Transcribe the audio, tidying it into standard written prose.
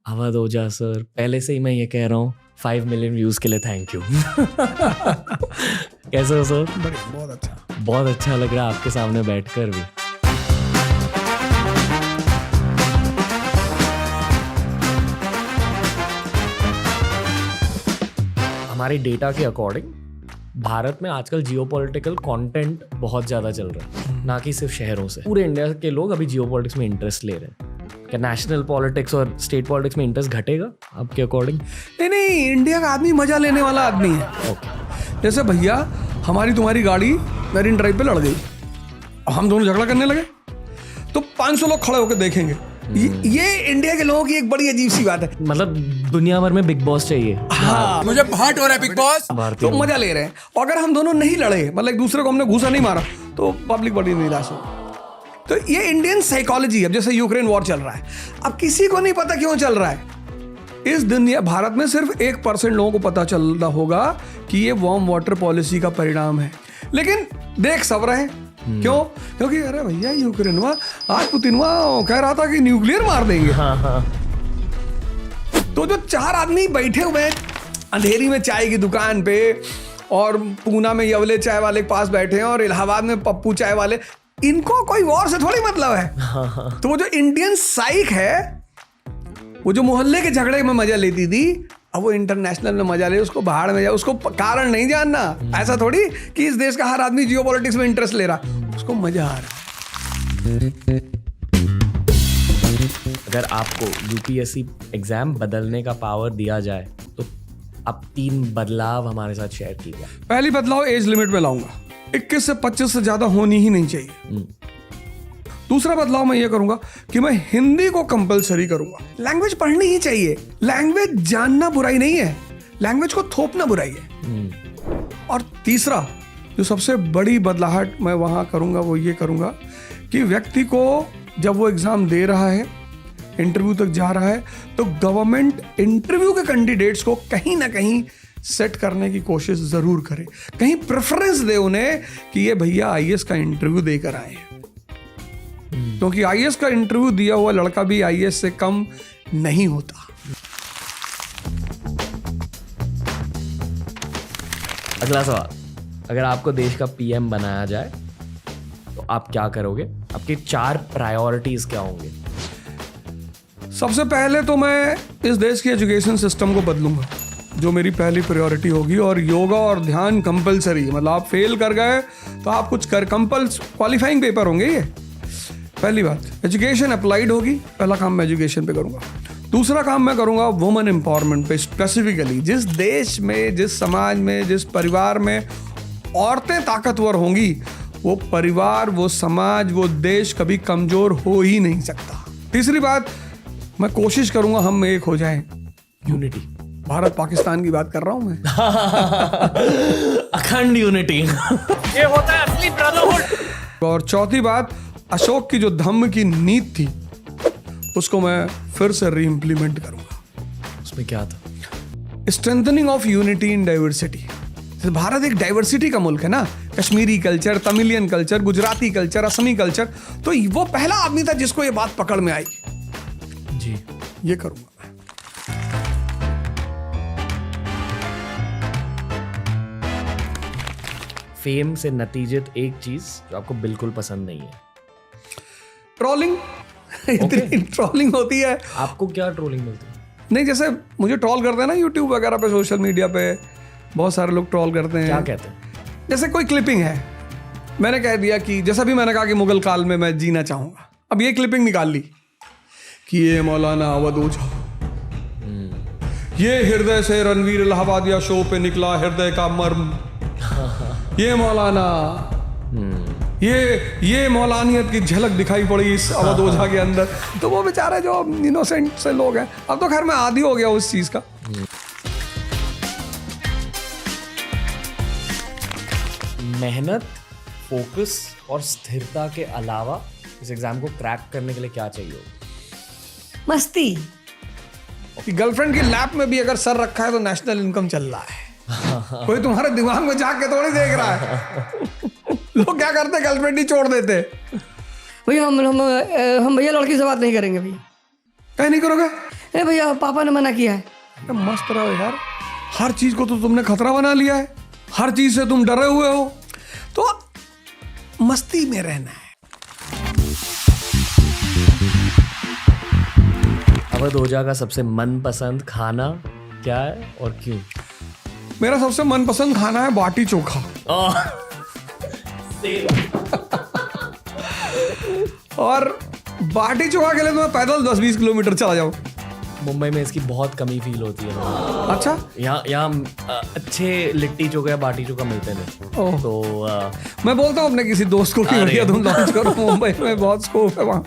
अवध ओझा sir, पहले से ही मैं ये कह रहा हूँ 5 मिलियन व्यूज के लिए थैंक यू। कैसे हो सर? बढ़िया, बहुत अच्छा। बहुत अच्छा लग रहा है आपके सामने बैठकर भी। हमारे डेटा के अकॉर्डिंग भारत में आजकल जियोपॉलिटिकल कंटेंट बहुत ज़्यादा चल रहा है, ना कि सिर्फ शहरों से। पूरे इंडिया के लोग अभी जियोपॉलिटिक्स में इंटरेस्ट ले रहे हैं। क्या नेशनल पॉलिटिक्स और स्टेट पॉलिटिक्स में इंटरेस्ट घटेगा आपके अकॉर्डिंग? नहीं, इंडिया का आदमी मजा लेने वाला आदमी है। ओके। जैसे भैया हमारी तुम्हारी गाड़ी मैरीन ड्राइव पे लड़ गई, हम दोनों झगड़ा करने लगे, तो 500 लोग खड़े होकर देखेंगे। ये इंडिया के लोगों की एक बड़ी अजीब सी बात है। मतलब दुनिया भर में बिग बॉस चाहिए। हाँ, मुझे हर्ट हो रहा है बिग बॉस। तो मजा ले रहे हैं। और अगर हम दोनों नहीं लड़े, मतलब एक दूसरे को हमने घूसा नहीं मारा, तो पब्लिक बड़ी निराश हो। तो ये इंडियन साइकोलॉजी। अब जैसे यूक्रेन वॉर चल रहा है, अब किसी को नहीं पता क्यों चल रहा है। इस दुनिया भारत में सिर्फ 1% लोगों को पता चल रहा होगा कि ये वार्म वाटर पॉलिसी का परिणाम है, लेकिन देख सब रहे। क्यों? क्योंकि अरे भैया यूक्रेनवा आज पुतिनवा कह रहा था कि न्यूक्लियर मार देंगे। हाँ। तो जो 4 आदमी बैठे हुए हैं अंधेरी में चाय की दुकान पे, और पूना में यवले चाय वाले के पास बैठे हैं, और इलाहाबाद में पप्पू चाय वाले, इनको कोई वॉर से थोड़ी मतलब है। तो वो जो इंडियन साइक है, वो जो मोहल्ले के झगड़े में मजा लेती थी, अब वो इंटरनेशनल में मजा ले, उसको बाहर में जा, उसको कारण नहीं जानना। ऐसा थोड़ी कि इस देश का हर आदमी जियोपॉलिटिक्स में इंटरेस्ट ले रहा, उसको मजा आ रहा। अगर आपको यूपीएससी एग्जाम बदलने का पावर दिया जाए तो आप 3 बदलाव हमारे साथ शेयर कीजिए। पहली बदलाव एज लिमिट में लाऊंगा, 21 से 25 से ज्यादा होनी ही नहीं चाहिए। दूसरा बदलाव मैं ये करूंगा कि मैं हिंदी को कंपलसरी करूंगा। लैंग्वेज पढ़नी ही चाहिए, लैंग्वेज जानना बुराई नहीं है, लैंग्वेज को थोपना बुराई है। और तीसरा जो सबसे बड़ी बदलाहट मैं वहां करूंगा, वो ये करूंगा कि व्यक्ति को जब वो एग्जाम दे रहा है, इंटरव्यू तक जा रहा है, तो गवर्नमेंट इंटरव्यू के कैंडिडेट्स को कहीं ना कहीं सेट करने की कोशिश जरूर करे, कहीं प्रेफरेंस दे उन्हें कि ये भैया आईएएस का इंटरव्यू देकर आए हैं। क्योंकि आईएएस का इंटरव्यू दिया हुआ लड़का भी आईएएस से कम नहीं होता। अगला सवाल, अगर आपको देश का पीएम बनाया जाए तो आप क्या करोगे? आपकी 4 प्रायोरिटीज क्या होंगे? सबसे पहले तो मैं इस देश की एजुकेशन सिस्टम को बदलूंगा, जो मेरी पहली प्रायोरिटी होगी। और योगा और ध्यान कंपलसरी, मतलब आप फेल कर गए तो आप कुछ कर, क्वालिफाइंग पेपर होंगे ये। पहली बात, एजुकेशन अप्लाइड होगी, पहला काम मैं एजुकेशन पे करूंगा। दूसरा काम मैं करूंगा वुमेन एम्पावरमेंट पे, स्पेसिफिकली जिस देश में, जिस समाज में, जिस परिवार में औरतें ताकतवर होंगी, वो परिवार, वो समाज, वो देश कभी कमजोर हो ही नहीं सकता। तीसरी बात, मैं कोशिश करूंगा हम एक हो जाएं, यूनिटी। भारत पाकिस्तान की बात कर रहा हूं मैं। अखंड यूनिटी। ये होता है असली ब्रदरहुड। और चौथी बात, अशोक की जो धम्म की नीति थी, उसको मैं फिर से री इम्प्लीमेंट करूंगा। उसमें क्या था? Strengthening of unity in diversity. Bharat एक डाइवर्सिटी का मुल्क है ना, Kashmiri culture, Tamilian culture, Gujarati culture, Assamese culture. तो वो पहला आदमी था जिसको ये बात पकड़ में आई। जी, ये करूंगा मैं। फेम से नतीजित एक चीज जो आपको बिल्कुल पसंद नहीं है। ट्रोलिंग। इतनी ट्रोलिंग होती है। आपको क्या ट्रोलिंग मिलती है? नहीं, जैसे मुझे ट्रोल करते हैं ना यूट्यूब वगैरह पे, सोशल मीडिया पे बहुत सारे लोग ट्रोल करते हैं। क्या कहते हैं? जैसे कोई क्लिपिंग है, मैंने कह दिया कि जैसा भी मैंने कहा कि मुगल काल में मैं जीना चाहूंगा, अब ये क्लिपिंग निकाल ली कि ये मौलाना अवध ओझा, ये हृदय से रणवीर इलाहाबादिया शो पे निकला हृदय का मर्म, ये मौलाना, ये मौलानियत की झलक दिखाई पड़ी इस अवध ओझा के अंदर। तो वो बेचारे जो इनोसेंट से लोग हैं, अब तो खैर मैं आदी हो गया उस चीज का। मेहनत, फोकस और स्थिरता के अलावा इस एग्जाम को क्रैक करने के लिए क्या चाहिए? मस्ती। गर्लफ्रेंड की लैप में भी अगर सर रखा है तो नेशनल इनकम चल रहा है। कोई तुम्हारे दिमाग में जाके थोड़ी देख रहा है। लोग क्या करते, गर्लफ्रेंड ही छोड़ देते। भैया हम भैया लड़की से बात नहीं करेंगे भैया। कहीं नहीं करोगे? ए भैया पापा ने मना किया है। अरे मस्त रहो यार, हर चीज को तो तुमने खतरा बना लिया है, हर चीज से तुम डरे हुए हो, तो मस्ती में रहना है। अवध ओझा का सबसे मनपसंद खाना क्या है और क्यों? मेरा सबसे मनपसंद खाना है बाटी चोखा। और बाटी चोखा के लिए तो मैं पैदल 10-20 किलोमीटर चला जाऊं। मुंबई में इसकी बहुत कमी फील होती है। अच्छा, यहाँ अच्छे लिट्टी चोखा या बाटी चोखा मिलते नहीं। ओह। तो मैं बोलता हूँ अपने किसी दोस्त को कि अरे। भैया तुम लॉन्च करो, मुंबई में बहुत स्कोप है वहाँ।